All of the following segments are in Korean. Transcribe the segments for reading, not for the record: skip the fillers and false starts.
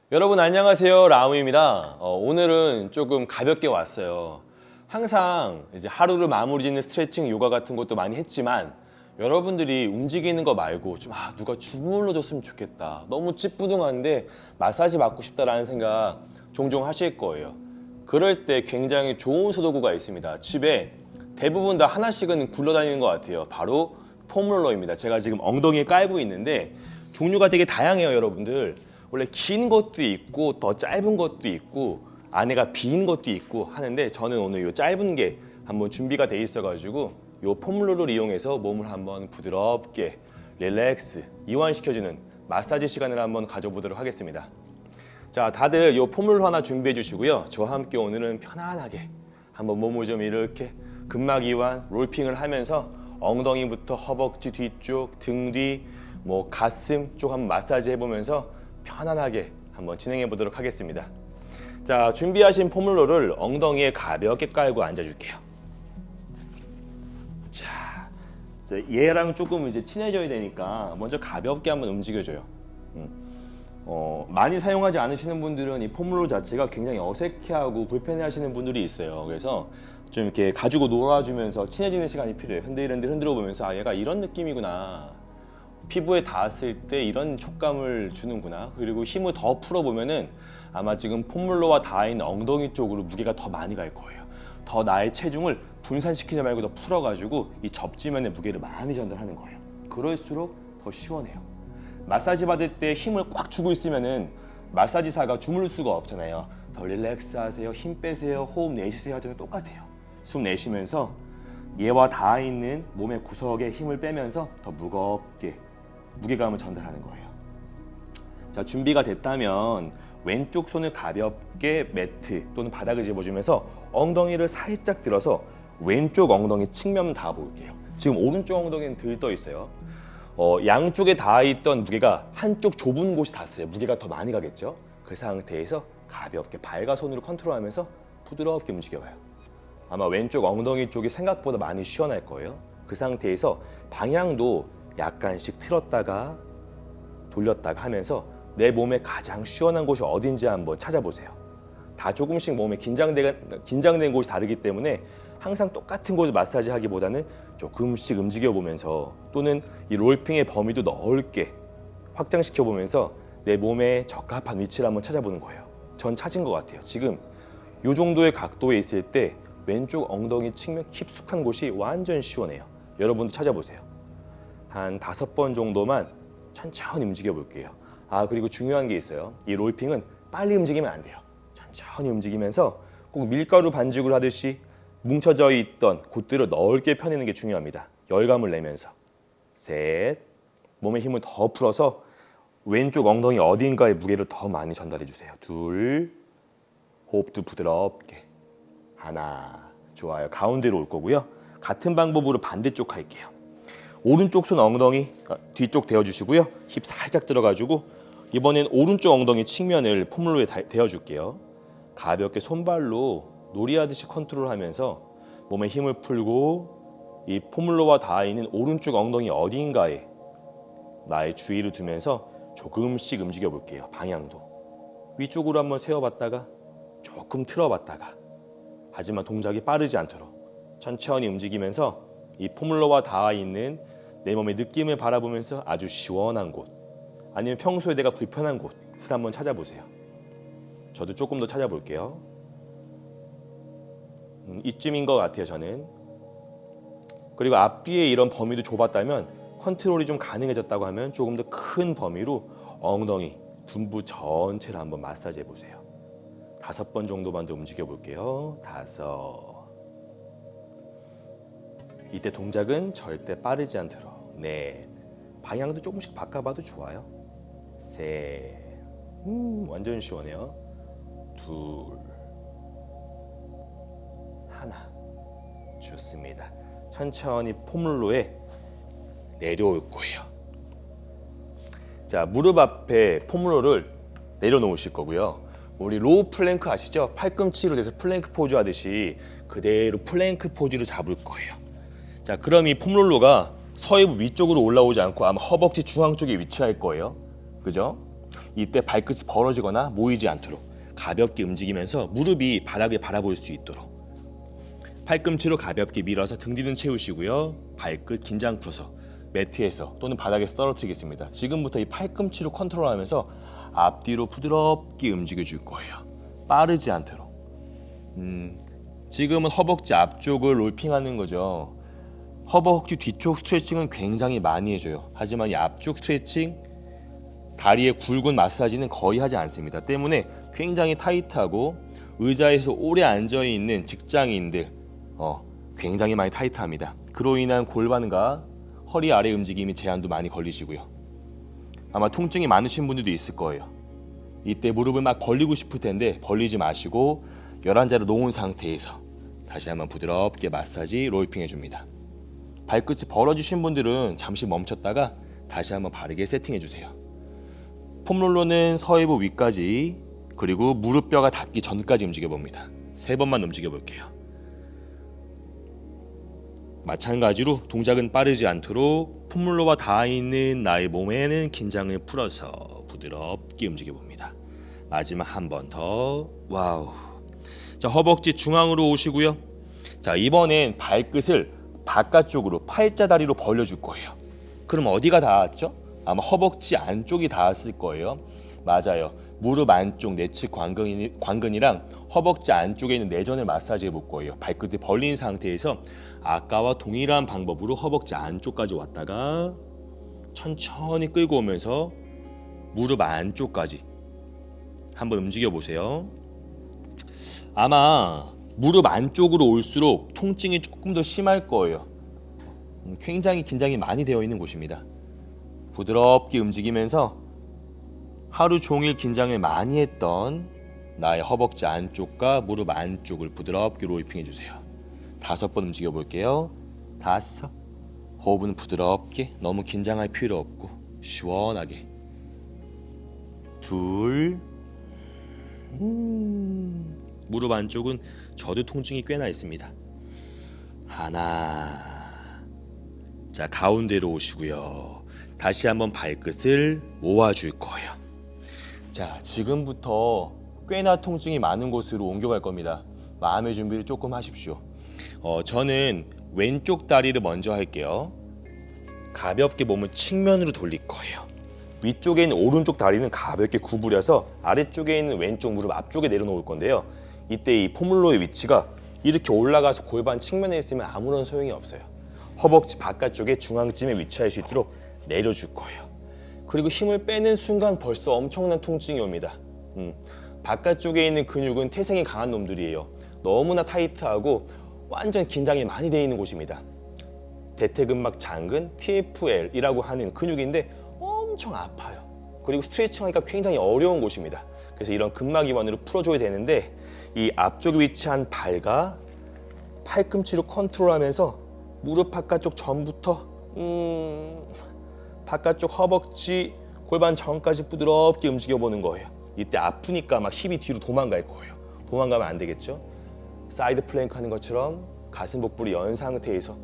여러분 안녕하세요, 라무입니다. 오늘은 조금 가볍게 왔어요. 항상 이제 하루를 마무리 짓는 스트레칭 요가 같은 것도 많이 했지만 여러분들이 움직이는 거 말고 좀 누가 주물러 줬으면 좋겠다, 너무 찌뿌둥한데 마사지 받고 싶다라는 생각 종종 하실 거예요. 그럴 때 굉장히 좋은 소도구가 있습니다. 집에 대부분 다 하나씩은 굴러다니는 것 같아요. 바로 폼롤러입니다. 제가 지금 엉덩이에 깔고 있는데 종류가 되게 다양해요, 여러분들. 원래 긴 것도 있고 더 짧은 것도 있고 안에가 빈 것도 있고 하는데 저는 오늘 이 짧은 게 한번 준비가 돼 있어가지고 이 폼롤러를 이용해서 몸을 한번 부드럽게 릴렉스, 이완시켜주는 마사지 시간을 한번 가져보도록 하겠습니다. 자, 다들 이 폼롤러 하나 준비해 주시고요. 저와 함께 오늘은 편안하게 한번 몸을 좀 이렇게 근막 이완, 롤핑을 하면서 엉덩이부터 허벅지 뒤쪽, 등 뒤, 가슴 쪽 한번 마사지 해보면서 편안하게 한번 진행해 보도록 하겠습니다. 자, 준비하신 폼롤러를 엉덩이에 가볍게 깔고 앉아줄게요. 자, 얘랑 조금 이제 친해져야 되니까 먼저 가볍게 한번 움직여줘요. 많이 사용하지 않으시는 분들은 이 폼롤러 자체가 굉장히 어색해하고 불편해하시는 분들이 있어요. 그래서 좀 이렇게 가지고 놀아주면서 친해지는 시간이 필요해요. 흔들흔들 흔들어 보면서 얘가 이런 느낌이구나. 피부에 닿았을 때 이런 촉감을 주는구나. 그리고 힘을 더 풀어보면은 아마 지금 폼롤러와 닿아있는 엉덩이 쪽으로 무게가 더 많이 갈 거예요. 더 나의 체중을 분산시키지 말고 더 풀어가지고 이 접지면의 무게를 많이 전달하는 거예요. 그럴수록 더 시원해요. 마사지 받을 때 힘을 꽉 주고 있으면은 마사지사가 주무를 수가 없잖아요. 더 릴렉스 하세요, 힘 빼세요, 호흡 내쉬세요 하잖아요. 똑같아요. 숨 내쉬면서 얘와 닿아있는 몸의 구석에 힘을 빼면서 더 무겁게 무게감을 전달하는 거예요. 자, 준비가 됐다면 왼쪽 손을 가볍게 매트 또는 바닥을 집어주면서 엉덩이를 살짝 들어서 왼쪽 엉덩이 측면 닿아 볼게요. 지금 오른쪽 엉덩이는 들떠 있어요. 양쪽에 닿아있던 무게가 한쪽 좁은 곳이 닿았어요. 무게가 더 많이 가겠죠. 그 상태에서 가볍게 발과 손으로 컨트롤하면서 부드럽게 움직여봐요. 아마 왼쪽 엉덩이 쪽이 생각보다 많이 시원할 거예요. 그 상태에서 방향도 약간씩 틀었다가 돌렸다가 하면서 내 몸에 가장 시원한 곳이 어딘지 한번 찾아보세요. 다 조금씩 몸에 긴장된 곳이 다르기 때문에 항상 똑같은 곳을 마사지 하기보다는 조금씩 움직여 보면서 또는 이 롤핑의 범위도 넓게 확장시켜 보면서 내 몸에 적합한 위치를 한번 찾아보는 거예요. 전 찾은 것 같아요. 지금 이 정도의 각도에 있을 때 왼쪽 엉덩이 측면 깊숙한 곳이 완전 시원해요. 여러분도 찾아보세요. 한 5번 정도만 천천히 움직여 볼게요. 그리고 중요한 게 있어요. 이 롤핑은 빨리 움직이면 안 돼요. 천천히 움직이면서 꼭 밀가루 반죽을 하듯이 뭉쳐져 있던 곳들을 넓게 펴내는 게 중요합니다. 열감을 내면서 셋, 몸의 힘을 더 풀어서 왼쪽 엉덩이 어딘가에 무게를 더 많이 전달해 주세요. 둘, 호흡도 부드럽게 하나, 좋아요. 가운데로 올 거고요. 같은 방법으로 반대쪽 할게요. 오른쪽 손 엉덩이 뒤쪽 대어주시고요. 힙 살짝 들어가지고 이번엔 오른쪽 엉덩이 측면을 폼롤러에 대어줄게요. 가볍게 손발로 놀이하듯이 컨트롤하면서 몸에 힘을 풀고 이 폼롤러와 닿아있는 오른쪽 엉덩이 어딘가에 나의 주의를 두면서 조금씩 움직여 볼게요. 방향도 위쪽으로 한번 세워봤다가 조금 틀어봤다가, 하지만 동작이 빠르지 않도록 천천히 움직이면서 이 폼롤러와 닿아있는 내 몸의 느낌을 바라보면서 아주 시원한 곳, 아니면 평소에 내가 불편한 곳을 한번 찾아보세요. 저도 조금 더 찾아볼게요. 이쯤인 것 같아요, 저는. 그리고 앞뒤에 이런 범위도 좁았다면, 컨트롤이 좀 가능해졌다고 하면 조금 더 큰 범위로 엉덩이, 둔부 전체를 한번 마사지 해보세요. 5번 정도만 더 움직여 볼게요. 5. 이때 동작은 절대 빠르지 않도록. 넷. 방향도 조금씩 바꿔봐도 좋아요. 셋. 완전 시원해요. 둘. 하나. 좋습니다. 천천히 폼롤러에 내려올 거예요. 자, 무릎 앞에 폼롤러를 내려놓으실 거고요. 우리 로우 플랭크 아시죠? 팔꿈치로 돼서 플랭크 포즈 하듯이 그대로 플랭크 포즈를 잡을 거예요. 자, 그럼 이 폼롤러가 서해부 위쪽으로 올라오지 않고 아마 허벅지 중앙 쪽에 위치할 거예요. 그죠? 이때 발끝이 벌어지거나 모이지 않도록 가볍게 움직이면서 무릎이 바닥을 바라볼 수 있도록 팔꿈치로 가볍게 밀어서 등 뒤는 채우시고요. 발끝 긴장 풀어서 매트에서 또는 바닥에서 떨어뜨리겠습니다. 지금부터 이 팔꿈치로 컨트롤하면서 앞뒤로 부드럽게 움직여 줄 거예요. 빠르지 않도록. 지금은 허벅지 앞쪽을 롤핑하는 거죠. 허벅지 뒤쪽 스트레칭은 굉장히 많이 해줘요. 하지만 이 앞쪽 스트레칭, 다리의 굵은 마사지는 거의 하지 않습니다. 때문에 굉장히 타이트하고 의자에서 오래 앉아있는 직장인들 굉장히 많이 타이트합니다. 그로 인한 골반과 허리 아래 움직임이 제한도 많이 걸리시고요. 아마 통증이 많으신 분들도 있을 거예요. 이때 무릎을 막 벌리고 싶을 텐데 벌리지 마시고 11자로 놓은 상태에서 다시 한번 부드럽게 마사지 롤핑 해줍니다. 발끝이 벌어지신 분들은 잠시 멈췄다가 다시 한번 바르게 세팅해 주세요. 폼롤러는 서해부 위까지 그리고 무릎뼈가 닿기 전까지 움직여 봅니다. 3번만 움직여 볼게요. 마찬가지로 동작은 빠르지 않도록 폼롤러와 닿아 있는 나의 몸에는 긴장을 풀어서 부드럽게 움직여 봅니다. 마지막 한 번 더. 와우. 자, 허벅지 중앙으로 오시고요. 자, 이번엔 발끝을 바깥쪽으로 팔자다리로 벌려줄 거예요. 그럼 어디가 닿았죠? 아마 허벅지 안쪽이 닿았을 거예요. 맞아요. 무릎 안쪽 내측 관근이랑 허벅지 안쪽에 있는 내전을 마사지해 볼 거예요. 발끝을 벌린 상태에서 아까와 동일한 방법으로 허벅지 안쪽까지 왔다가 천천히 끌고 오면서 무릎 안쪽까지 한번 움직여 보세요. 아마 무릎 안쪽으로 올수록 통증이 조금 더 심할 거예요. 굉장히 긴장이 많이 되어 있는 곳입니다. 부드럽게 움직이면서 하루 종일 긴장을 많이 했던 나의 허벅지 안쪽과 무릎 안쪽을 부드럽게 롤핑 해주세요. 5번 움직여 볼게요. 5. 호흡은 부드럽게, 너무 긴장할 필요 없고 시원하게. 2. 무릎 안쪽은 저도 통증이 꽤나 있습니다. 1. 자, 가운데로 오시고요. 다시 한번 발끝을 모아줄 거예요. 자, 지금부터 꽤나 통증이 많은 곳으로 옮겨갈 겁니다. 마음의 준비를 조금 하십시오. 저는 왼쪽 다리를 먼저 할게요. 가볍게 몸을 측면으로 돌릴 거예요. 위쪽에 있는 오른쪽 다리는 가볍게 구부려서 아래쪽에 있는 왼쪽 무릎 앞쪽에 내려놓을 건데요. 이때 이 포물로의 위치가 이렇게 올라가서 골반 측면에 있으면 아무런 소용이 없어요. 허벅지 바깥쪽에 중앙쯤에 위치할 수 있도록 내려줄 거예요. 그리고 힘을 빼는 순간 벌써 엄청난 통증이 옵니다. 바깥쪽에 있는 근육은 태생이 강한 놈들이에요. 너무나 타이트하고 완전 긴장이 많이 되어 있는 곳입니다. 대퇴근막 장근 TFL이라고 하는 근육인데 엄청 아파요. 그리고 스트레칭하기가 굉장히 어려운 곳입니다. 그래서 이런 근막 이완으로 풀어줘야 되는데 이 앞쪽에 위치한 발과 팔꿈치로 컨트롤하면서 무릎 바깥쪽 전부터 바깥쪽 허벅지 골반 전까지 부드럽게 움직여보는 거예요. 이때 아프니까 막 힙이 뒤로 도망갈 거예요. 도망가면 안 되겠죠? 사이드 플랭크 하는 것처럼 가슴 복부를 연 상태에서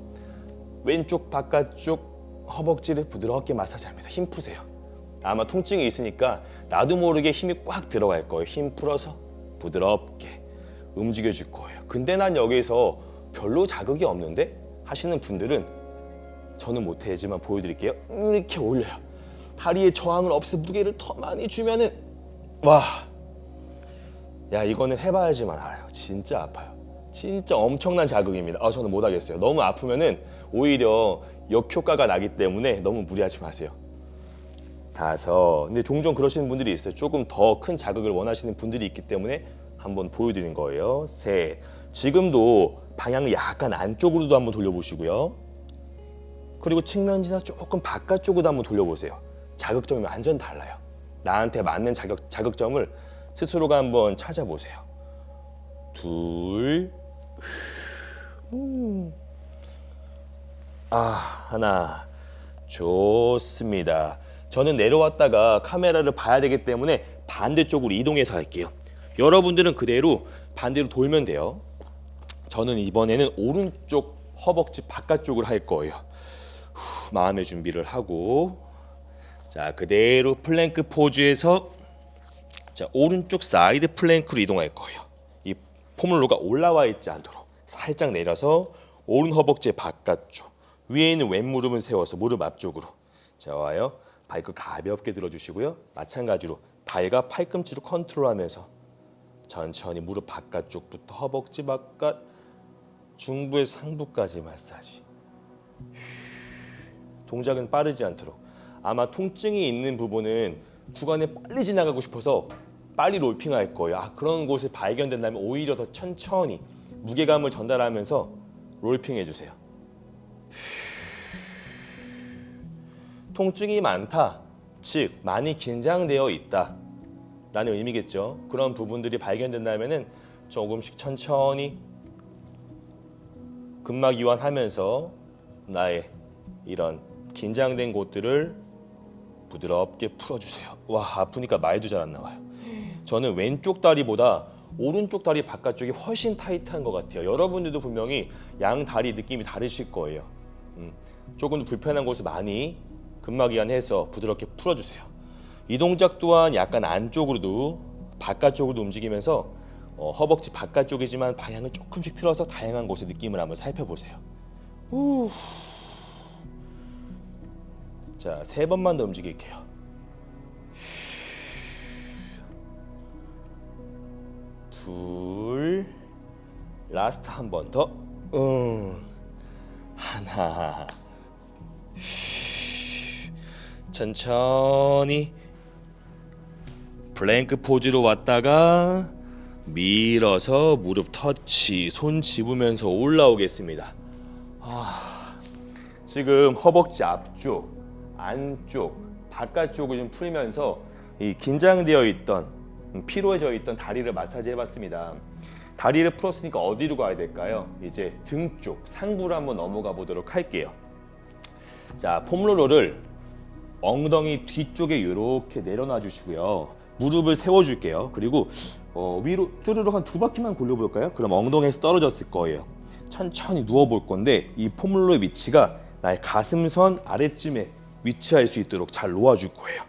왼쪽 바깥쪽 허벅지를 부드럽게 마사지합니다. 힘 푸세요. 아마 통증이 있으니까 나도 모르게 힘이 꽉 들어갈 거예요. 힘 풀어서 부드럽게 움직여줄 거예요. 근데 난 여기에서 별로 자극이 없는데 하시는 분들은 저는 못하지만 보여드릴게요. 이렇게 올려요. 다리에 저항을 없애 무게를 더 많이 주면은 와, 야 이거는 해봐야지만 알아요. 진짜 아파요. 진짜 엄청난 자극입니다. 저는 못하겠어요. 너무 아프면은 오히려 역효과가 나기 때문에 너무 무리하지 마세요. 5. 근데 종종 그러시는 분들이 있어요. 조금 더 큰 자극을 원하시는 분들이 있기 때문에 한번 보여드린 거예요. 3. 지금도 방향을 약간 안쪽으로도 한번 돌려보시고요. 그리고 측면 지나 조금 바깥쪽으로도 한번 돌려보세요. 자극점이 완전 달라요. 나한테 맞는 자극점을 스스로가 한번 찾아보세요. 2. 하나. 좋습니다. 저는 내려왔다가 카메라를 봐야 되기 때문에 반대쪽으로 이동해서 할게요. 여러분들은 그대로 반대로 돌면 돼요. 저는 이번에는 오른쪽 허벅지 바깥쪽을 할 거예요. 마음의 준비를 하고 자 그대로 플랭크 포즈에서 자, 오른쪽 사이드 플랭크로 이동할 거예요. 이 포물로가 올라와 있지 않도록 살짝 내려서 오른 허벅지 바깥쪽, 위에 있는 왼무릎은 세워서 무릎 앞쪽으로. 자, 와요. 발끝 가볍게 들어주시고요. 마찬가지로 발과 팔꿈치로 컨트롤하면서 천천히 무릎 바깥쪽부터 허벅지 바깥, 중부에서 상부까지 마사지. 동작은 빠르지 않도록. 아마 통증이 있는 부분은 구간에 빨리 지나가고 싶어서 빨리 롤핑할 거예요. 그런 곳이 발견된다면 오히려 더 천천히 무게감을 전달하면서 롤핑 해주세요. 통증이 많다, 즉 많이 긴장되어 있다 라는 의미겠죠. 그런 부분들이 발견된다면 조금씩 천천히 근막 이완하면서 나의 이런 긴장된 곳들을 부드럽게 풀어주세요. 와, 아프니까 말도 잘 안 나와요. 저는 왼쪽 다리보다 오른쪽 다리 바깥쪽이 훨씬 타이트한 것 같아요. 여러분들도 분명히 양 다리 느낌이 다르실 거예요. 조금 더 불편한 곳을 많이 근막 이완해서 부드럽게 풀어주세요. 이 동작 또한 약간 안쪽으로도 바깥쪽으로도 움직이면서 허벅지 바깥쪽이지만 방향을 조금씩 틀어서 다양한 곳의 느낌을 한번 살펴보세요. 자, 3번만 더 움직일게요. 둘, 라스트 한 번 더. 하나. 천천히 플랭크 포즈로 왔다가 밀어서 무릎 터치, 손 집으면서 올라오겠습니다. 지금 허벅지 앞쪽, 안쪽, 바깥쪽을 좀 풀면서 이 긴장되어 있던, 피로해져 있던 다리를 마사지 해봤습니다. 다리를 풀었으니까 어디로 가야 될까요? 이제 등 쪽, 상부로 한번 넘어가 보도록 할게요. 자, 폼롤러를 엉덩이 뒤쪽에 이렇게 내려놔 주시고요. 무릎을 세워줄게요. 그리고 위로 쭈르륵 한 2바퀴만 굴려볼까요? 그럼 엉덩이에서 떨어졌을 거예요. 천천히 누워볼 건데 이 폼롤러의 위치가 나의 가슴선 아래쯤에 위치할 수 있도록 잘 놓아줄 거예요.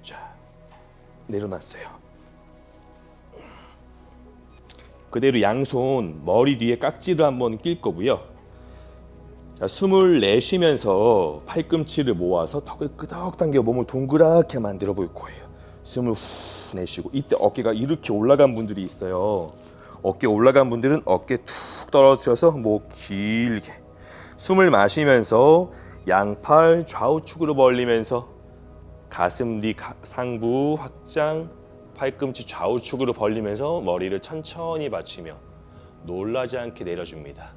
자, 내려놨어요. 그대로 양손 머리 뒤에 깍지를 한번 낄 거고요. 자, 숨을 내쉬면서 팔꿈치를 모아서 턱을 끄덕 당겨 몸을 동그랗게 만들어 볼 거예요. 숨을 후 내쉬고, 이때 어깨가 이렇게 올라간 분들이 있어요. 어깨 올라간 분들은 어깨 툭 떨어뜨려서 목 길게 숨을 마시면서 양팔 좌우측으로 벌리면서 가슴 뒤 상부 확장, 팔꿈치 좌우측으로 벌리면서 머리를 천천히 받치며 놀라지 않게 내려줍니다.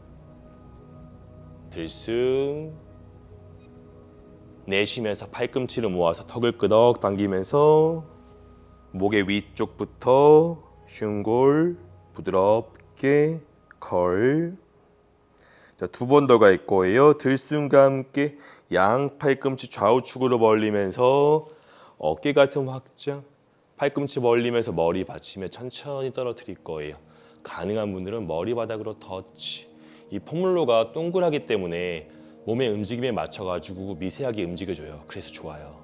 들숨 내쉬면서 팔꿈치를 모아서 턱을 끄덕 당기면서 목의 위쪽부터 흉골 부드럽게 걸. 자, 2번 더 갈 거예요. 들숨과 함께 양 팔꿈치 좌우측으로 벌리면서 어깨 가슴 확장, 팔꿈치 벌리면서 머리 받치며 천천히 떨어뜨릴 거예요. 가능한 분들은 머리바닥으로 터치. 이 폼롤러가 동그랗기 때문에 몸의 움직임에 맞춰가지고 미세하게 움직여줘요. 그래서 좋아요.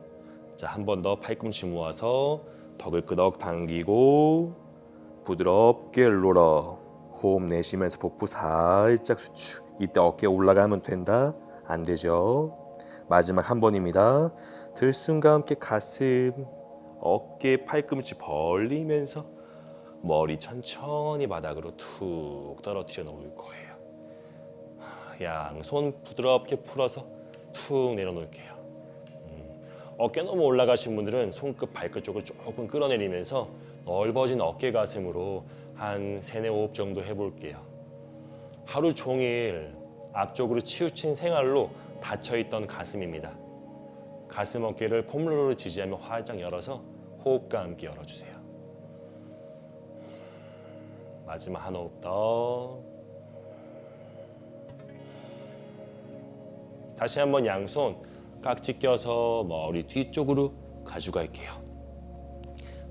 자, 한 번 더 팔꿈치 모아서 턱을 끄덕 당기고 부드럽게 롤러. 호흡 내쉬면서 복부 살짝 수축. 이때 어깨 올라가면 된다? 안 되죠. 마지막 한 번입니다. 들숨과 함께 가슴, 어깨, 팔꿈치 벌리면서 머리 천천히 바닥으로 툭 떨어뜨려 놓을 거예요. 양손 부드럽게 풀어서 툭 내려놓을게요. 어깨 너무 올라가신 분들은 손끝 발끝 쪽을 조금 끌어내리면서 넓어진 어깨 가슴으로 한 3, 4, 5 정도 해볼게요. 하루 종일 앞쪽으로 치우친 생활로 닫혀있던 가슴입니다. 가슴 어깨를 폼롤러로 지지하며 활짝 열어서 호흡과 함께 열어주세요. 마지막 한 호흡 더. 다시 한번 양손 깍지 껴서 머리 뒤쪽으로 가져갈게요.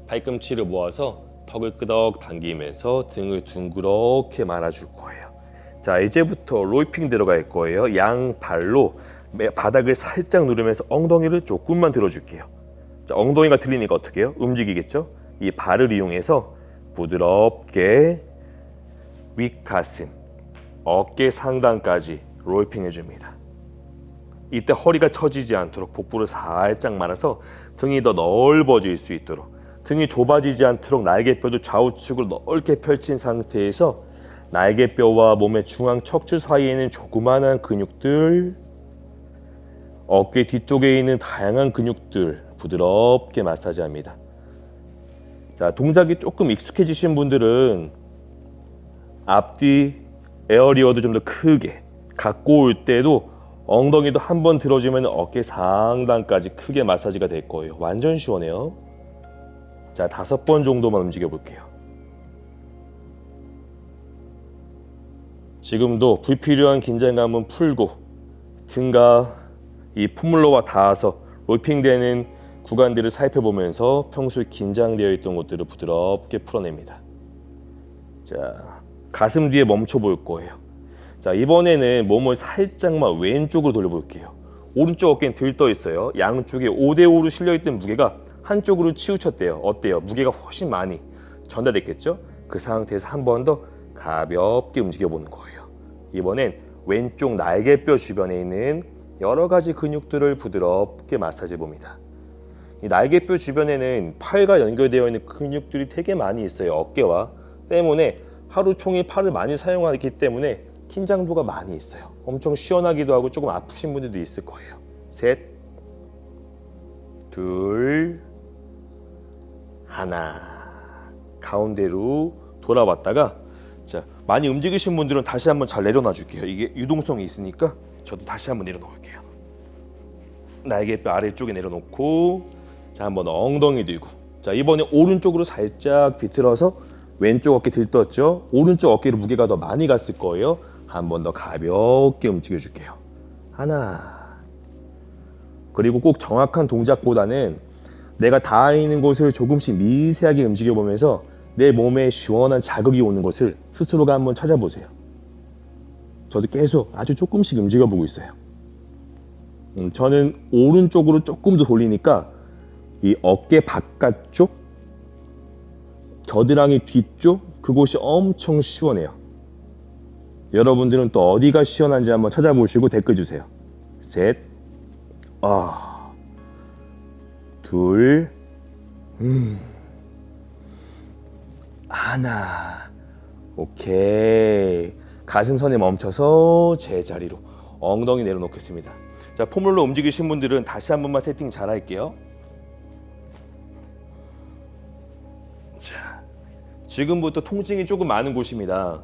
팔꿈치를 모아서 턱을 끄덕 당기면서 등을 둥그렇게 말아줄 거예요. 자, 이제부터 롤핑 들어갈 거예요. 양발로 바닥을 살짝 누르면서 엉덩이를 조금만 들어줄게요. 자, 엉덩이가 들리니까 어떻게 해요? 움직이겠죠? 이 발을 이용해서 부드럽게 윗가슴, 어깨 상단까지 롤핑 해줍니다. 이때 허리가 처지지 않도록 복부를 살짝 말아서 등이 더 넓어질 수 있도록, 등이 좁아지지 않도록 날개뼈도 좌우측으로 넓게 펼친 상태에서 날개뼈와 몸의 중앙 척추 사이에 있는 조그마한 근육들, 어깨 뒤쪽에 있는 다양한 근육들 부드럽게 마사지합니다. 자, 동작이 조금 익숙해지신 분들은 앞뒤 에어리어도 좀 더 크게 갖고 올 때도 엉덩이도 한번 들어주면 어깨 상단까지 크게 마사지가 될 거예요. 완전 시원해요. 자, 5번 정도만 움직여 볼게요. 지금도 불필요한 긴장감은 풀고 등과 이 폼롤러와 닿아서 롤핑되는 구간들을 살펴보면서 평소에 긴장되어 있던 곳들을 부드럽게 풀어냅니다. 자, 가슴 뒤에 멈춰 볼 거예요. 자, 이번에는 몸을 살짝만 왼쪽으로 돌려볼게요. 오른쪽 어깨는 들떠 있어요. 양쪽에 5대5로 실려있던 무게가 한쪽으로 치우쳤대요. 어때요? 무게가 훨씬 많이 전달됐겠죠? 그 상태에서 한 번 더 가볍게 움직여 보는 거예요. 이번엔 왼쪽 날개뼈 주변에 있는 여러 가지 근육들을 부드럽게 마사지해 봅니다. 이 날개뼈 주변에는 팔과 연결되어 있는 근육들이 되게 많이 있어요. 어깨와. 때문에 하루 종일 팔을 많이 사용하기 때문에 긴장도가 많이 있어요. 엄청 시원하기도 하고 조금 아프신 분들도 있을 거예요. 셋, 둘, 하나. 가운데로 돌아왔다가, 자, 많이 움직이신 분들은 다시 한번 잘 내려놔 줄게요. 이게 유동성이 있으니까 저도 다시 한번 내려놓을게요. 날개뼈 아래쪽에 내려놓고, 자, 한번 엉덩이 들고, 자, 이번에 오른쪽으로 살짝 비틀어서 왼쪽 어깨 들떴죠? 오른쪽 어깨로 무게가 더 많이 갔을 거예요. 한 번 더 가볍게 움직여 줄게요. 하나. 그리고 꼭 정확한 동작보다는 내가 닿아 있는 곳을 조금씩 미세하게 움직여 보면서 내 몸에 시원한 자극이 오는 것을 스스로가 한번 찾아보세요. 저도 계속 아주 조금씩 움직여 보고 있어요. 저는 오른쪽으로 조금 더 돌리니까 이 어깨 바깥쪽, 겨드랑이 뒤쪽, 그곳이 엄청 시원해요. 여러분들은 또 어디가 시원한지 한번 찾아보시고 댓글 주세요. 셋, 둘, 하나. 오케이. 가슴선에 멈춰서 제자리로 엉덩이 내려놓겠습니다. 자, 폼롤러 움직이신 분들은 다시 한 번만 세팅 잘 할게요. 자, 지금부터 통증이 조금 많은 곳입니다.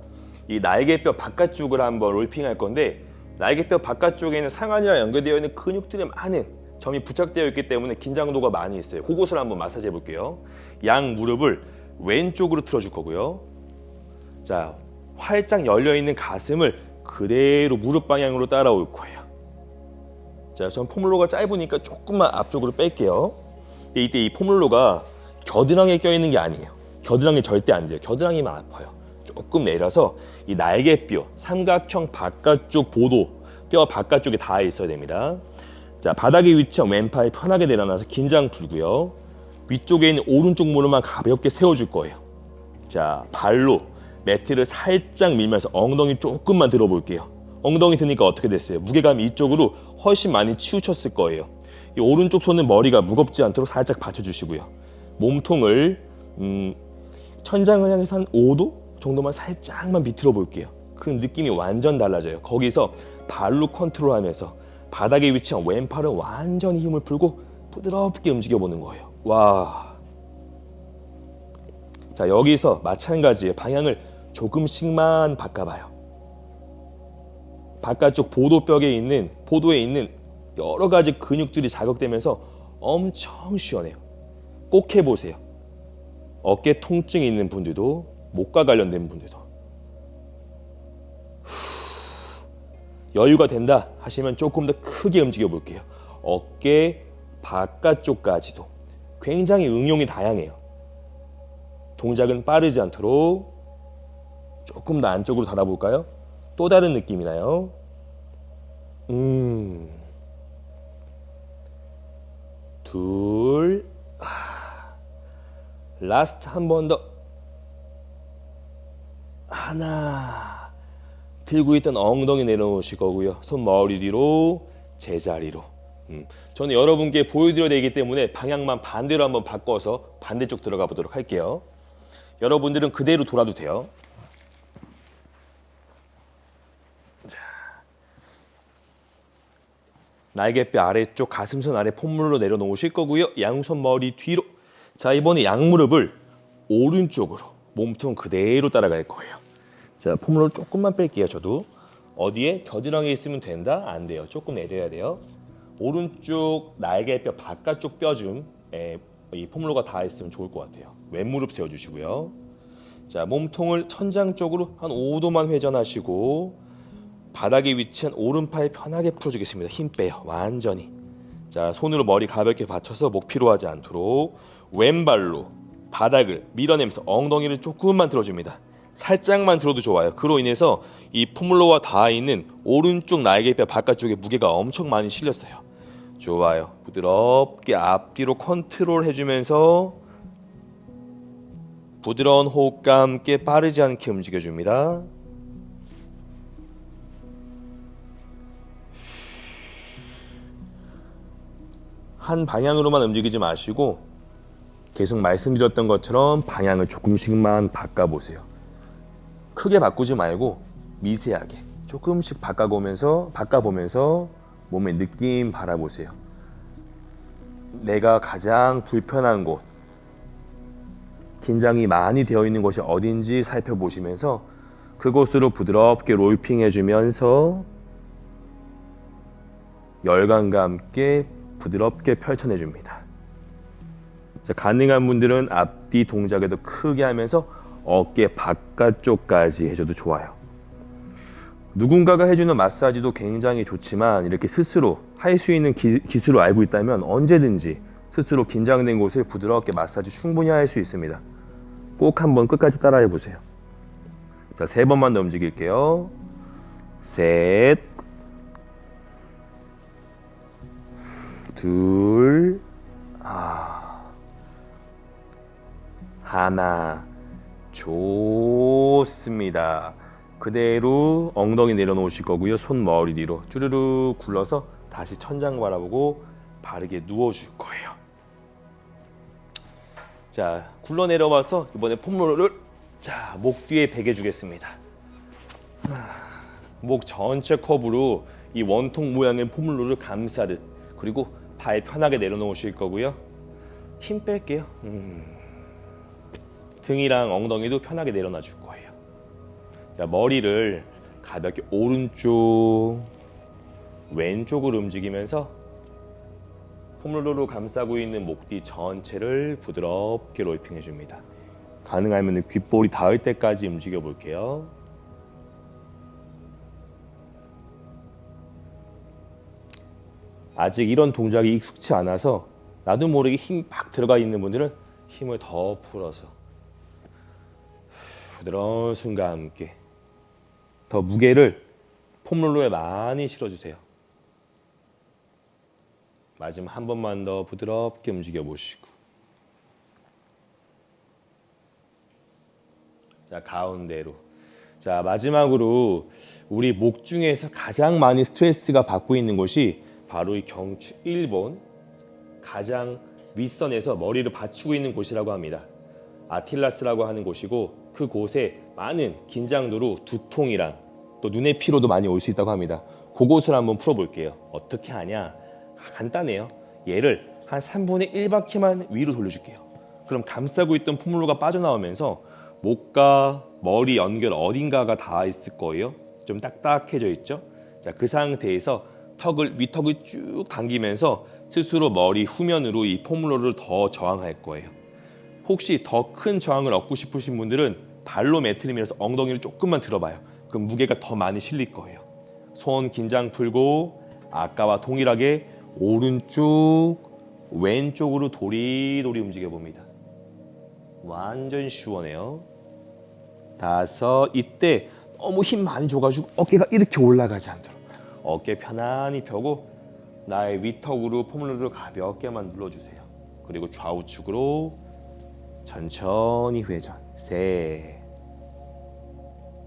이 날개뼈 바깥쪽을 한번 롤핑 할 건데, 날개뼈 바깥쪽에는 상안이랑 연결되어 있는 근육들이 많은 점이 부착되어 있기 때문에 긴장도가 많이 있어요. 그곳을 한번 마사지 해볼게요. 양 무릎을 왼쪽으로 틀어줄 거고요. 자, 활짝 열려있는 가슴을 그대로 무릎 방향으로 따라올 거예요. 자, 전 폼롤러가 짧으니까 조금만 앞쪽으로 뺄게요. 이때 이 폼롤러가 겨드랑이에 껴있는 게 아니에요. 겨드랑이 절대 안 돼요. 겨드랑이만 아파요. 조금 내려서 이 날개뼈, 삼각형 바깥쪽 보도, 뼈 바깥쪽에 닿아 있어야 됩니다. 자, 바닥에 위치한 왼팔 편하게 내려놔서 긴장 풀고요. 위쪽에 있는 오른쪽 무릎만 가볍게 세워줄 거예요. 자, 발로 매트를 살짝 밀면서 엉덩이 조금만 들어볼게요. 엉덩이 드니까 어떻게 됐어요? 무게감이 이쪽으로 훨씬 많이 치우쳤을 거예요. 이 오른쪽 손은 머리가 무겁지 않도록 살짝 받쳐주시고요. 몸통을 천장을 향해서 한 5도 정도만 살짝만 비틀어 볼게요. 그 느낌이 완전 달라져요. 거기서 발로 컨트롤하면서 바닥에 위치한 왼팔은 완전히 힘을 풀고 부드럽게 움직여 보는 거예요. 와. 자, 여기서 마찬가지예요. 방향을 조금씩만 바꿔봐요. 바깥쪽 보도에 있는 여러 가지 근육들이 자극되면서 엄청 시원해요. 꼭 해보세요. 어깨 통증이 있는 분들도, 목과 관련된 분들도. 여유가 된다 하시면 조금 더 크게 움직여 볼게요. 어깨 바깥쪽까지도 굉장히 응용이 다양해요. 동작은 빠르지 않도록 조금 더 안쪽으로 닫아볼까요? 또 다른 느낌이 나요. 둘, 라스트 한 번 더. 하나. 들고 있던 엉덩이 내려놓으실 거고요. 손 머리 뒤로 제자리로. 저는 여러분께 보여드려야 되기 때문에 방향만 반대로 한번 바꿔서 반대쪽 들어가 보도록 할게요. 여러분들은 그대로 돌아도 돼요. 날개뼈 아래쪽 가슴선 아래 폼물로 내려놓으실 거고요. 양손 머리 뒤로. 자, 이번에 양무릎을 오른쪽으로 몸통 그대로 따라갈 거예요. 자, 폼물로 조금만 뺄게요. 저도. 어디에? 겨드랑이에 있으면 된다? 안 돼요. 조금 내려야 돼요. 오른쪽 날개뼈 바깥쪽 뼈 이 폼롤러가 닿아 있으면 좋을 것 같아요. 왼무릎 세워주시고요. 자, 몸통을 천장 쪽으로 한 5도만 회전하시고 바닥에 위치한 오른팔 편하게 풀어주겠습니다. 힘 빼요. 완전히. 자, 손으로 머리 가볍게 받쳐서 목 피로하지 않도록 왼발로 바닥을 밀어내면서 엉덩이를 조금만 들어줍니다. 살짝만 들어도 좋아요. 그로 인해서 이 폼롤러와 닿아 있는 오른쪽 날개뼈 바깥쪽에 무게가 엄청 많이 실렸어요. 좋아요. 부드럽게 앞뒤로 컨트롤 해주면서 부드러운 호흡과 함께 빠르지 않게 움직여줍니다. 한 방향으로만 움직이지 마시고 계속 말씀드렸던 것처럼 방향을 조금씩만 바꿔보세요. 크게 바꾸지 말고 미세하게 조금씩 바꿔보면서 몸의 느낌 바라보세요. 내가 가장 불편한 곳, 긴장이 많이 되어 있는 곳이 어딘지 살펴보시면서 그곳으로 부드럽게 롤핑 해주면서 열감과 함께 부드럽게 펼쳐내줍니다. 자, 가능한 분들은 앞뒤 동작에도 크게 하면서 어깨 바깥쪽까지 해줘도 좋아요. 누군가가 해주는 마사지도 굉장히 좋지만 이렇게 스스로 할 수 있는 기술을 알고 있다면 언제든지 스스로 긴장된 곳을 부드럽게 마사지 충분히 할 수 있습니다. 꼭 한번 끝까지 따라해 보세요. 자, 3번만 더 움직일게요. 셋, 둘, 하나. 좋습니다. 그대로 엉덩이 내려놓으실 거고요. 손 머리 뒤로 쭈르륵 굴러서 다시 천장 바라보고 바르게 누워줄 거예요. 자, 굴러 내려와서 이번에 폼롤러를 자, 목 뒤에 베게 주겠습니다. 목 전체 커브로 이 원통 모양의 폼롤러를 감싸듯, 그리고 발 편하게 내려놓으실 거고요. 힘 뺄게요. 등이랑 엉덩이도 편하게 내려놔 줄 거예요. 자, 머리를 가볍게 오른쪽, 왼쪽으로 움직이면서 폼롤러로 감싸고 있는 목 뒤 전체를 부드럽게 롤핑 해줍니다. 가능하면 귓볼이 닿을 때까지 움직여 볼게요. 아직 이런 동작이 익숙치 않아서 나도 모르게 힘이 막 들어가 있는 분들은 힘을 더 풀어서 부드러운 숨과 함께 더 무게를 폼롤러에 많이 실어주세요. 마지막 한 번만 더 부드럽게 움직여 보시고. 자, 가운데로. 자, 마지막으로 우리 목 중에서 가장 많이 스트레스가 받고 있는 곳이 바로 이 경추 1번 가장 윗선에서 머리를 받치고 있는 곳이라고 합니다. 아틸라스라고 하는 곳이고, 그곳에 많은 긴장도로 두통이랑 또 눈의 피로도 많이 올 수 있다고 합니다. 그곳을 한번 풀어볼게요. 어떻게 하냐? 간단해요. 얘를 한 3분의 1바퀴만 위로 돌려줄게요. 그럼 감싸고 있던 폼롤러가 빠져나오면서 목과 머리 연결 어딘가가 닿아 있을 거예요. 좀 딱딱해져 있죠? 자, 그 상태에서 윗턱을 쭉 당기면서 스스로 머리 후면으로 이 폼롤러를 더 저항할 거예요. 혹시 더 큰 저항을 얻고 싶으신 분들은 발로 매트를 밀어서 엉덩이를 조금만 들어봐요. 그럼 무게가 더 많이 실릴 거예요. 손 긴장 풀고 아까와 동일하게 오른쪽, 왼쪽으로 도리도리 움직여 봅니다. 완전 시원해요. 5, 이때 너무 힘 많이 줘가지고 어깨가 이렇게 올라가지 않도록 어깨 편안히 펴고 나의 위턱으로 폼롤러를 가볍게만 눌러주세요. 그리고 좌우측으로 천천히 회전. 셋,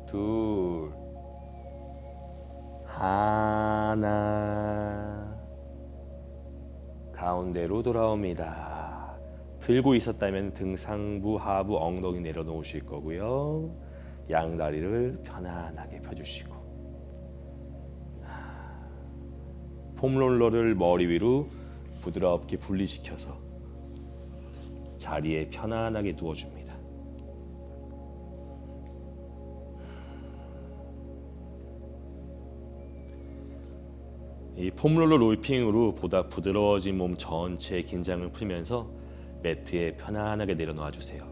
둘, 하나. 가운데로 돌아옵니다. 들고 있었다면 등 상부, 하부, 엉덩이 내려놓으실 거고요. 양다리를 편안하게 펴주시고 폼롤러를 머리 위로 부드럽게 분리시켜서 자리에 편안하게 누워줍니다. 이 폼롤러 롤핑으로 보다 부드러워진 몸 전체의 긴장을 풀면서 매트에 편안하게 내려놓아 주세요.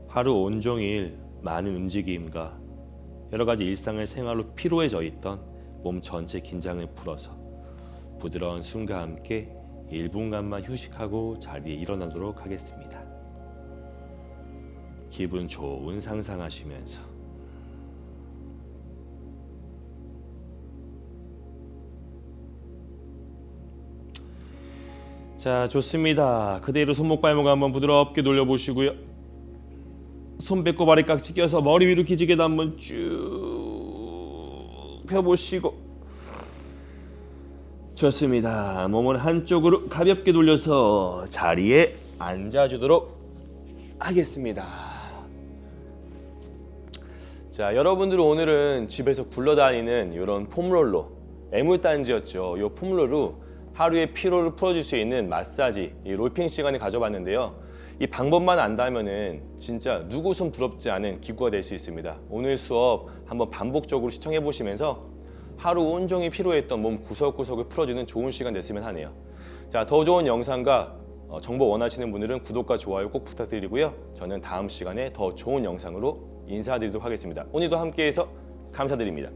하루 온종일 많은 움직임과 여러 가지 일상의 생활로 피로해져 있던 몸 전체 긴장을 풀어서 부드러운 숨과 함께 1분간만 휴식하고 자리에 일어나도록 하겠습니다. 기분 좋은 상상하시면서 자, 좋습니다. 그대로 손목 발목 한번 부드럽게 돌려보시고요. 손 뺏고 발이 깍지 껴서 머리 위로 기지개도 한번 쭉 펴보시고 좋습니다. 몸을 한쪽으로 가볍게 돌려서 자리에 앉아주도록 하겠습니다. 자, 여러분들은 오늘은 집에서 굴러다니는 이런 폼롤러, 애물단지였죠. 이 폼롤러로 하루의 피로를 풀어줄 수 있는 마사지, 이 롤핑 시간을 가져봤는데요. 이 방법만 안다면은 진짜 누구 손 부럽지 않은 기구가 될 수 있습니다. 오늘 수업 한번 반복적으로 시청해 보시면서 하루 온종일 피로했던 몸 구석구석을 풀어주는 좋은 시간 됐으면 하네요. 자, 더 좋은 영상과 정보 원하시는 분들은 구독과 좋아요 꼭 부탁드리고요. 저는 다음 시간에 더 좋은 영상으로 인사드리도록 하겠습니다. 오늘도 함께해서 감사드립니다.